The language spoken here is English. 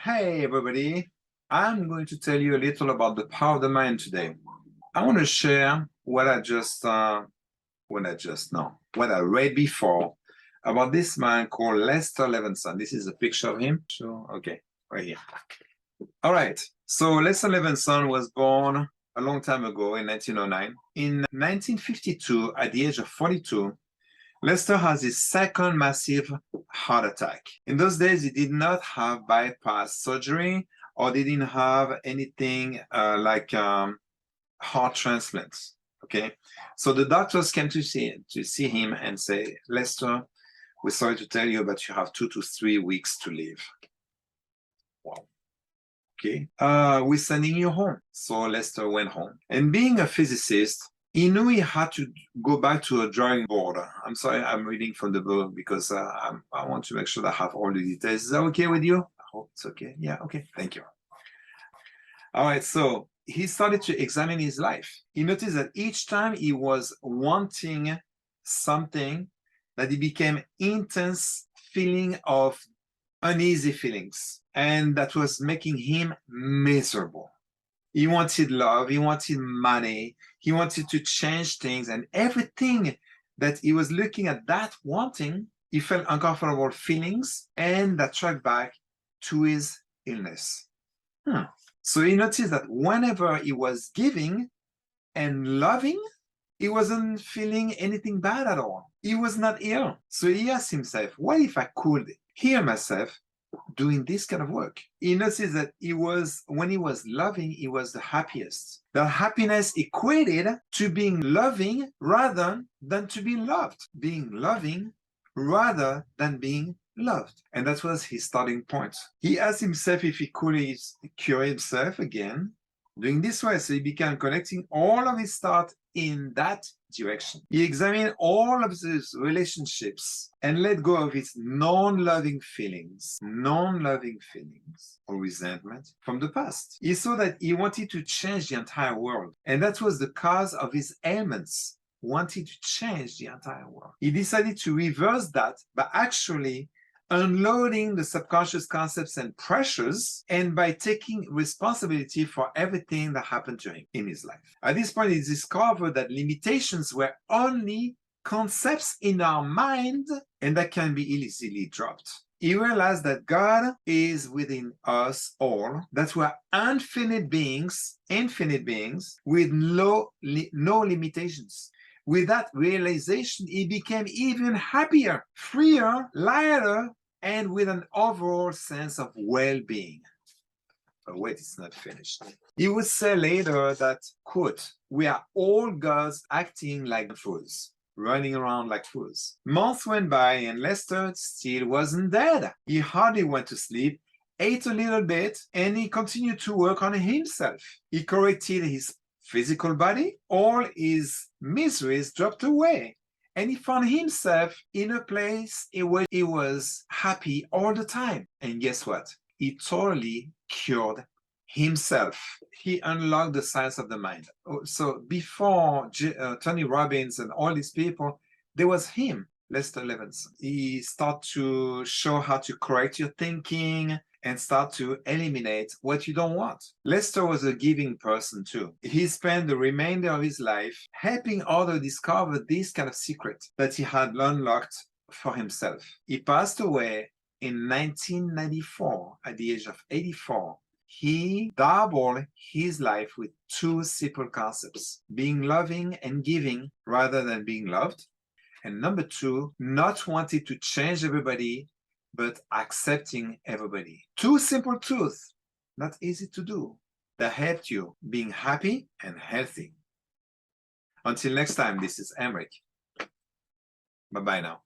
Hey everybody, I'm going to tell you a little about the power of the mind today. I want to share what I read before about this man called Lester Levenson. This is a picture of him. So, okay, right here. All right, so Lester Levenson was born a long time ago in 1909. In 1952, at the age of 42, Lester has his second massive heart attack. In those days, he did not have bypass surgery or they didn't have anything like heart transplants. Okay, so the doctors came to see him and say, Lester, we're sorry to tell you, but you have 2 to 3 weeks to live. Wow. Okay, we're sending you home. So Lester went home. And being a physicist, he knew he had to go back to a drawing board. I'm sorry, I'm reading from the book because I want to make sure that I have all the details. Is that okay with you? I hope it's okay. Yeah, okay, thank you. All right, so he started to examine his life. He noticed that each time he was wanting something, that he became intense feeling of uneasy feelings, and that was making him miserable. He wanted love, he wanted money, he wanted to change things, and everything that he was looking at that wanting, he felt uncomfortable feelings, and that tracked back to his illness. So he noticed that whenever he was giving and loving, he wasn't feeling anything bad at all. He was not ill. So he asked himself, what if I could heal myself doing this kind of work? He noticed that when he was loving, he was the happiest. The happiness equated to being loving rather than to be loved. Being loving rather than being loved. And that was his starting point. He asked himself if he could cure himself again doing this way. So he began connecting all of his thoughts in that direction. He examined all of his relationships and let go of his non-loving feelings or resentment from the past. He saw that he wanted to change the entire world, and that was the cause of his ailments, wanted to change the entire world. He decided to reverse that by actually unloading the subconscious concepts and pressures, and by taking responsibility for everything that happened to him in his life. At this point, he discovered that limitations were only concepts in our mind and that can be easily dropped. He realized that God is within us all, that we are infinite beings with no limitations. With that realization, he became even happier, freer, lighter, and with an overall sense of well-being. But wait, it's not finished. He would say later that, quote, we are all gods acting like fools, running around like fools. Months went by and Lester still wasn't dead. He hardly went to sleep, ate a little bit, and he continued to work on himself. He corrected his physical body, all his miseries dropped away, and he found himself in a place where he was happy all the time. And guess what? He totally cured himself. He unlocked the science of the mind. So before Tony Robbins and all these people, there was him, Lester Levenson. He started to show how to correct your thinking and start to eliminate what you don't want. Lester was a giving person too. He spent the remainder of his life helping others discover this kind of secret that he had unlocked for himself. He passed away in 1994 at the age of 84. He doubled his life with 2 simple concepts: being loving and giving rather than being loved. And number 2, not wanting to change everybody, but accepting everybody. 2 simple truths, not easy to do, that helped you being happy and healthy. Until next time, this is Emrick. Bye-bye now.